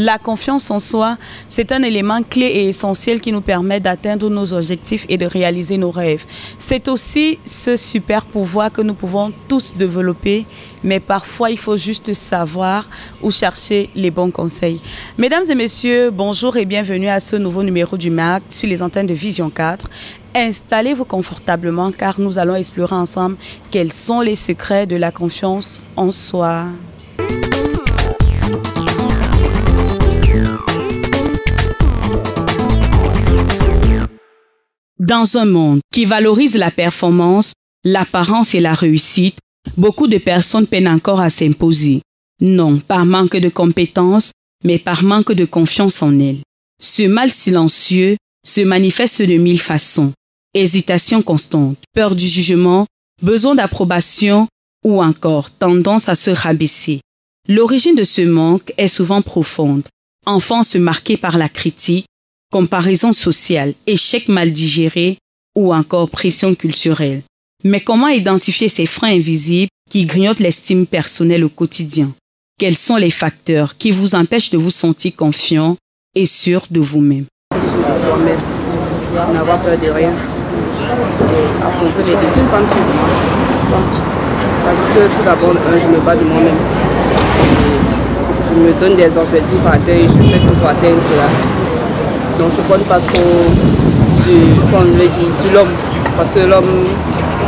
La confiance en soi, c'est un élément clé et essentiel qui nous permet d'atteindre nos objectifs et de réaliser nos rêves. C'est aussi ce super pouvoir que nous pouvons tous développer, mais parfois il faut juste savoir où chercher les bons conseils. Mesdames et messieurs, bonjour et bienvenue à ce nouveau numéro du MAC sur les antennes de Vision 4. Installez-vous confortablement car nous allons explorer ensemble quels sont les secrets de la confiance en soi. Dans un monde qui valorise la performance, l'apparence et la réussite, beaucoup de personnes peinent encore à s'imposer. Non par manque de compétences, mais par manque de confiance en elles. Ce mal silencieux se manifeste de mille façons. Hésitation constante, peur du jugement, besoin d'approbation ou encore tendance à se rabaisser. L'origine de ce manque est souvent profonde. Enfance marquée par la critique, comparaison sociale, échec mal digéré ou encore pression culturelle. Mais comment identifier ces freins invisibles qui grignotent l'estime personnelle au quotidien? Quels sont les facteurs qui vous empêchent de vous sentir confiant et sûr de vous-même? Soi-même, n'avoir peur de rien, c'est affronter les défis. Une femme sur moi, parce que tout d'abord, je me bats de moi-même. Je me donne des objectifs à atteindre et je fais tout pour atteindre cela. Donc je ne compte pas trop sur l'homme, parce que l'homme,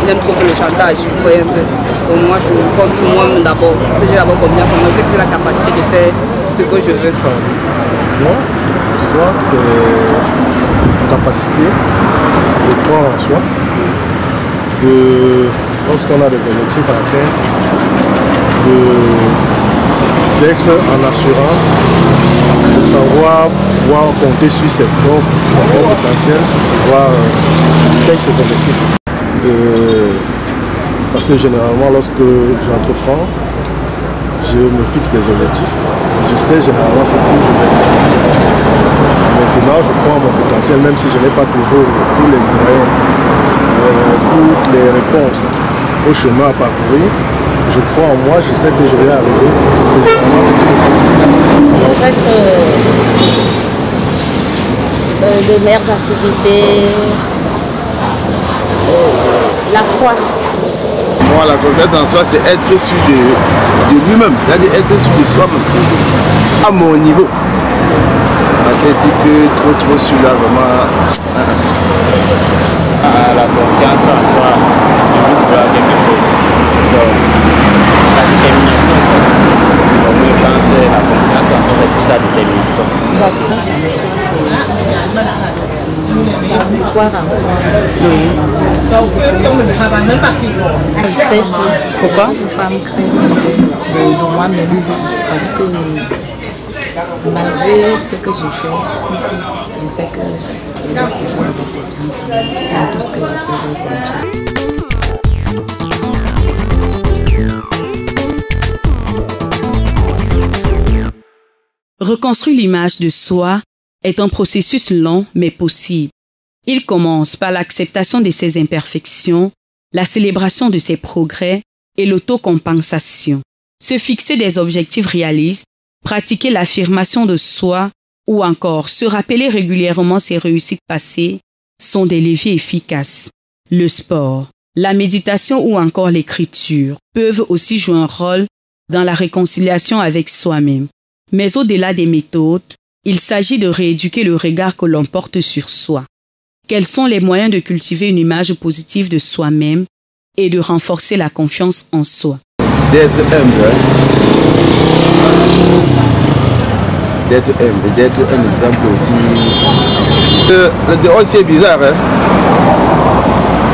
il aime trop le chantage. Vous voyez un peu. Donc moi, je compte sur moi-même d'abord. Parce que j'ai d'abord confiance en moi, je sais que j'ai la capacité de faire ce que je veux. Ça. Non, soit c'est capacité de croire en soi, lorsqu'on a des objectifs à atteindre, d'être en assurance, de savoir pouvoir compter sur ses propres potentiels, pouvoir atteindre ses objectifs. Parce que généralement, lorsque j'entreprends, je me fixe des objectifs. Je sais généralement c'est où je vais. Maintenant, je crois en mon potentiel, même si je n'ai pas toujours tous les moyens, toutes les réponses au chemin à parcourir. Je crois en moi, je sais que je vais arriver. C'est généralement ce qui me fait. En fait, de meilleures activités, la foi. Moi, la confiance en soi, c'est être sûr de lui-même, c'est-à-dire être sûr de soi-même, à mon niveau. C'est dit que trop sur là, vraiment. La confiance en soi, c'est toujours vouloir quelque chose. Donc, la détermination, on peut penser la confiance en soi, c'est plus la détermination. La confiance en soi, c'est croire en soi. Je crée sur. Pourquoi? Une femme crée sur de moi-même parce que malgré ce que je fais, je sais que je dois toujours avoir confiance en moi. Dans tout ce que je fais, j'ai confiance. Reconstruire l'image de soi est un processus long mais possible. Il commence par l'acceptation de ses imperfections, la célébration de ses progrès et l'autocompensation. Se fixer des objectifs réalistes, pratiquer l'affirmation de soi ou encore se rappeler régulièrement ses réussites passées sont des leviers efficaces. Le sport, la méditation ou encore l'écriture peuvent aussi jouer un rôle dans la réconciliation avec soi-même. Mais au-delà des méthodes, il s'agit de rééduquer le regard que l'on porte sur soi. Quels sont les moyens de cultiver une image positive de soi-même et de renforcer la confiance en soi? D'être humble. D'être humble et d'être un exemple aussi en société. Le dehors c'est bizarre.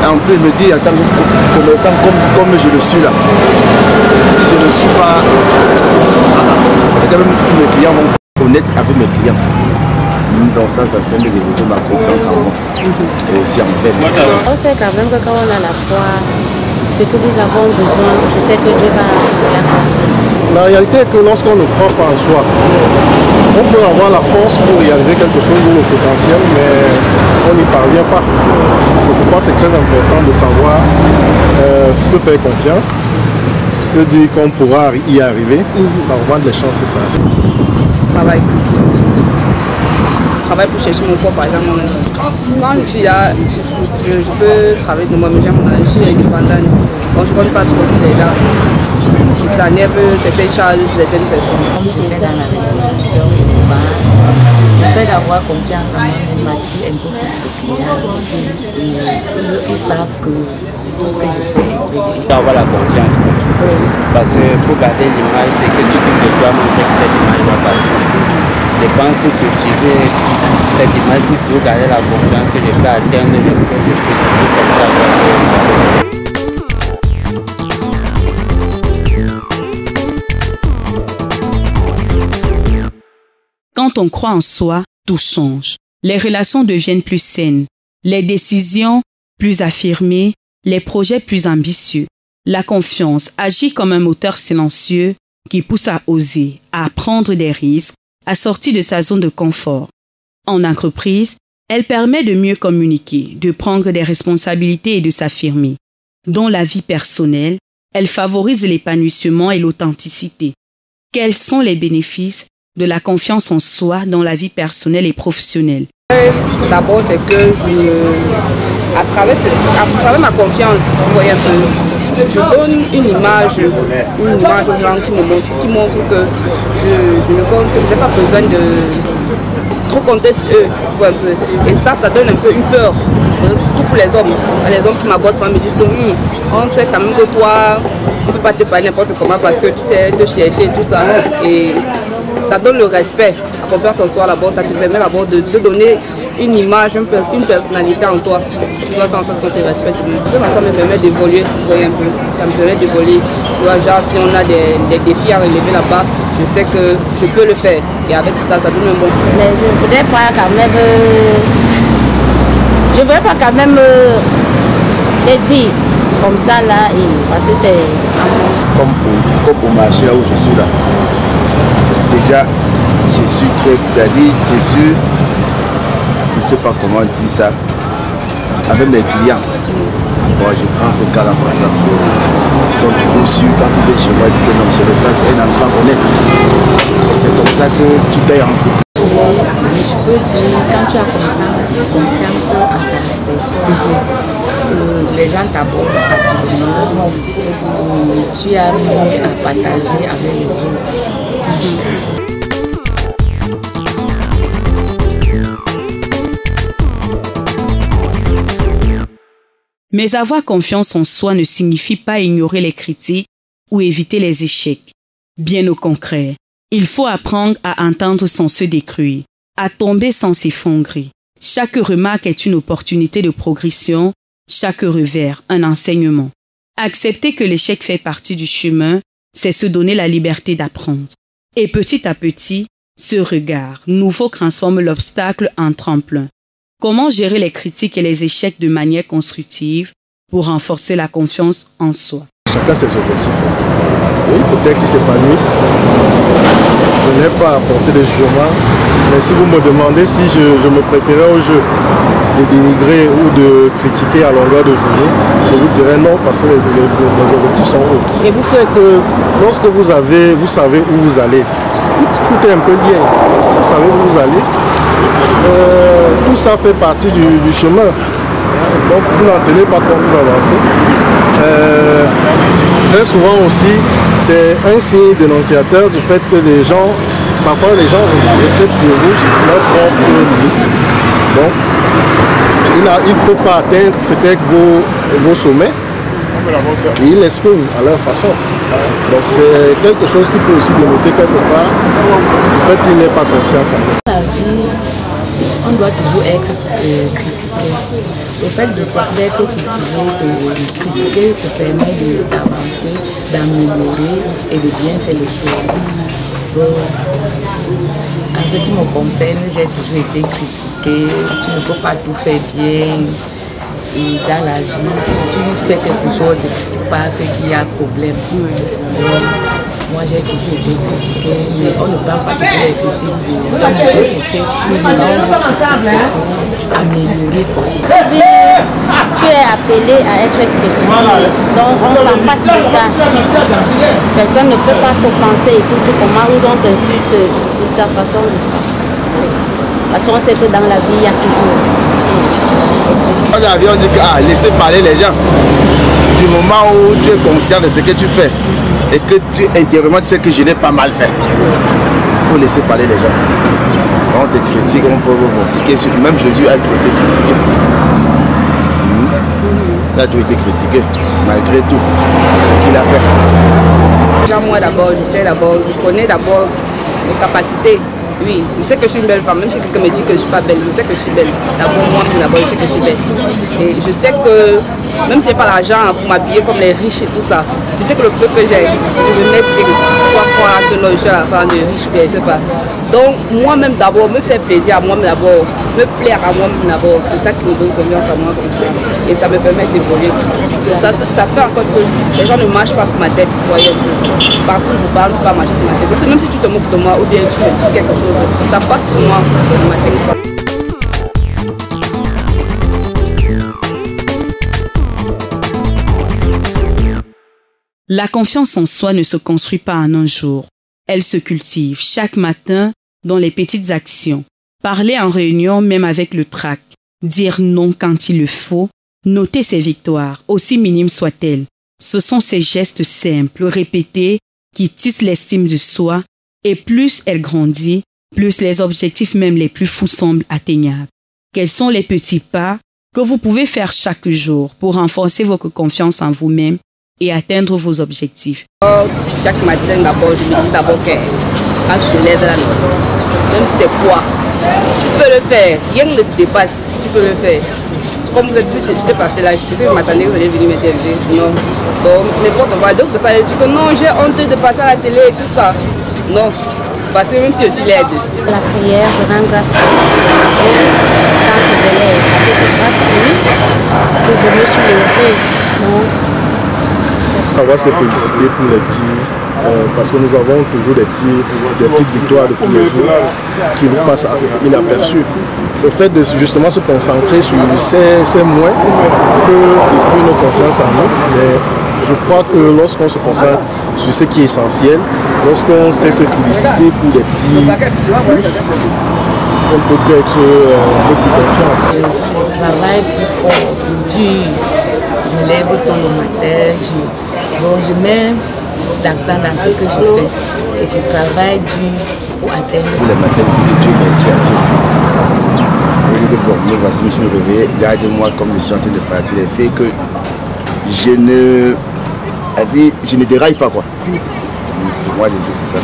En plus, je me dis en tant que commerçant comme je le suis là. Si je ne suis pas... c'est quand même tous mes clients vont être honnêtes avec mes clients. Donc ça fait de développer ma confiance en moi et aussi envers moi. On sait quand même que quand on a la foi, ce que nous avons besoin, je sais que Dieu va faire. La réalité est que lorsqu'on ne croit pas en soi, on peut avoir la force pour réaliser quelque chose ou le potentiel, mais on n'y parvient pas. C'est pourquoi c'est très important de savoir se faire confiance, se dire qu'on pourra y arriver, ça augmente les chances que ça arrive. Travail. travaille pour chercher mon propre argent moi-même. Quand je suis là, je peux travailler de moi-même, je suis indépendante. Quand je ne connais pas trop aussi les là, ça enlève certaines charges sur certaines personnes. Comme je fais dans la restauration et le bar, le fait d'avoir confiance en moi-même m'attire un peu plus de clients. Ils savent que tout ce que je fais est bien. Il faut avoir la confiance. Parce que pour garder l'image, c'est que tu t'occupes de toi-même, c'est que cette image va partir. Les banques pour cultiver cette image, il faut garder la confiance que je peux atteindre le point de vue comme ça. Quand on croit en soi, tout change. Les relations deviennent plus saines, les décisions plus affirmées, les projets plus ambitieux. La confiance agit comme un moteur silencieux qui pousse à oser, à prendre des risques, à sortir de sa zone de confort. En entreprise, elle permet de mieux communiquer, de prendre des responsabilités et de s'affirmer. Dans la vie personnelle, elle favorise l'épanouissement et l'authenticité. Quels sont les bénéfices de la confiance en soi dans la vie personnelle et professionnelle? D'abord, c'est que à travers ma confiance, vous voyez un peu, je donne une image aux gens qui montre que je n'ai pas besoin de trop compter sur eux, tu vois un peu. Et ça donne un peu une peur, surtout pour les hommes. Les hommes qui m'abordent me disent que on sait quand même que toi, on ne peut pas te parler n'importe comment parce que tu sais te chercher et tout ça. Et ça donne le respect, la confiance en soi là-bas, ça te permet d'abord de donner une image, une personnalité en toi. Tu dois faire en sorte qu'on te respecte. Ça me permet d'évoluer, un peu. Ça me permet d'évoluer. Tu vois, genre si on a des défis à relever là-bas, je sais que je peux le faire. Et avec ça donne un bon. Mais je ne voudrais pas quand même les dire comme ça là, parce que c'est... Comme au marché là où je suis là. Déjà, je suis très, je ne sais pas comment dire ça, avec mes clients. Bon, je prends ce cas-là par exemple, ils sont toujours sûrs quand ils viennent chez moi, ils disent que non, ça c'est un enfant honnête. C'est comme ça que tu payes en coup. Mais tu peux dire, quand tu as comme ça confiance en ta personne, les gens t'abordent facilement, tu as mieux à partager avec les autres. Mais avoir confiance en soi ne signifie pas ignorer les critiques ou éviter les échecs. Bien au contraire, il faut apprendre à entendre sans se détruire, à tomber sans s'effondrer. Chaque remarque est une opportunité de progression, chaque revers un enseignement. Accepter que l'échec fait partie du chemin, c'est se donner la liberté d'apprendre. Et petit à petit, ce regard nouveau transforme l'obstacle en tremplin. Comment gérer les critiques et les échecs de manière constructive pour renforcer la confiance en soi? Chacun ses objectifs. Oui, peut-être qu'ils s'épanouissent. Je n'ai pas apporté de jugement, mais si vous me demandez si je me prêterais au jeu de dénigrer ou de critiquer à longueur de journée, je vous dirais non parce que les objectifs sont autres. Et vous faites que lorsque vous savez où vous allez, tout est un peu lié. Lorsque vous savez où vous allez, tout ça fait partie du chemin. Donc vous n'en tenez pas compte, vous avancez. Très souvent aussi, c'est un signe dénonciateur du fait que parfois les gens reflètent sur vous leur propre limite. Donc, ils ne peuvent pas atteindre peut-être vos sommets, et ils l'expriment à leur façon. Donc c'est quelque chose qui peut aussi dénoter quelque part du fait qu'il n'ait pas confiance en eux. La vie, on doit toujours être critiqué. Le fait de d'être cultivé, de critiquer te permet d'avancer, d'améliorer et de bien faire les choses. Donc, en ce qui me concerne, j'ai toujours été critiquée. Tu ne peux pas tout faire bien. Et dans la vie, si tu fais quelque chose, ne critique pas, c'est qu'il y a problème. Moi, j'ai toujours été critiquée, mais on ne prend pas toujours les critiques de mon côté. Quand on vous critique, c'est pour améliorer. Tu es appelé à être critiqué, donc on s'en passe de ça. Quelqu'un ne peut pas t'offenser et tout, comment ou donc t'insulte de sa façon de ça. Parce qu'on sait que dans la vie, il y a toujours. Quand on dit que laissez parler les gens. Du moment où tu es conscient de ce que tu fais et que tu intérieurement tu sais que je n'ai pas mal fait, il faut laisser parler les gens. Quand on te critique, on peut c'est que même Jésus a toujours été critiqué. Il a toujours été critiqué, malgré tout, ce qu'il a fait. Déjà moi d'abord, je connais d'abord mes capacités. Oui, je sais que je suis une belle femme, même si quelqu'un me dit que je ne suis pas belle, je sais que je suis belle. D'abord moi, je sais que je suis belle. Et je sais que même si je n'ai pas l'argent pour m'habiller comme les riches et tout ça, je sais que le peu que j'ai, je me mets trois fois que non, je suis à la femme de riche, je ne sais pas. Donc moi-même d'abord, me faire plaisir à moi-même d'abord, me plaire à moi-même d'abord, c'est ça qui me donne confiance à moi comme ça. Et ça me permet d'évoluer. Ça fait en sorte que les gens ne marchent pas sur ma tête, vous voyez. Partout où je parle, ne pas marcher sur ma tête. Parce que même si tu te moques de moi ou bien tu me dis quelque chose, ça passe sur moi, sur ma tête. La confiance en soi ne se construit pas en un jour. Elle se cultive chaque matin dans les petites actions. Parler en réunion même avec le trac. Dire non quand il le faut. Noter ses victoires, aussi minimes soient-elles. Ce sont ces gestes simples, répétés, qui tissent l'estime de soi. Et plus elle grandit, plus les objectifs même les plus fous semblent atteignables. Quels sont les petits pas que vous pouvez faire chaque jour pour renforcer votre confiance en vous-même et atteindre vos objectifs? Chaque matin, d'abord, je me dis d'abord que quand je lève là, même si c'est quoi, tu peux le faire. Rien ne te dépasse, tu peux le faire. Comme vous êtes tous, j'étais passé là, je sais que je m'attendais que vous alliez venir m'interviewer. Non. Bon, n'importe quoi. Donc, ça veut dire que non, j'ai honte de passer à la télé et tout ça. Non. Parce que même si je suis laide. La prière, je rends grâce à Dieu. Quand je venais passer cette grâce à lui, que je me suis levée. On va se féliciter pour les petits, parce que nous avons toujours des petites victoires de tous les jours qui nous passent inaperçues. Le fait de justement se concentrer sur ces moins peut détruire nos confiance en nous, mais je crois que lorsqu'on se concentre sur ce qui est essentiel, lorsqu'on sait se féliciter pour des petits plus, on peut être un peu plus confiant. Je travaille plus fort, dur. Je me lève tôt le matin, je mets l'accent dans ce que je fais et je travaille dur pour atteindre. Tous les matins, je dis que Dieu merci à Dieu. Je dis que bon, voici, je me suis réveillé, garde-moi comme je suis en train de partir. Le fait que je ne déraille pas quoi. Moi, je dis c'est ça.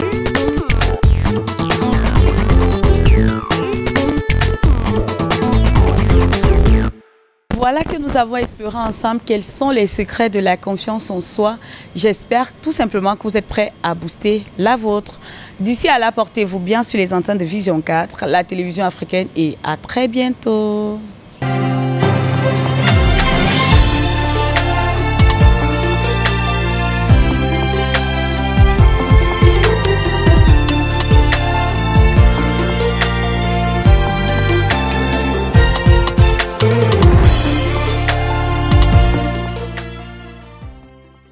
Voilà que nous avons exploré ensemble quels sont les secrets de la confiance en soi. J'espère tout simplement que vous êtes prêts à booster la vôtre. D'ici à là, portez-vous bien sur les antennes de Vision 4, la télévision africaine, et à très bientôt.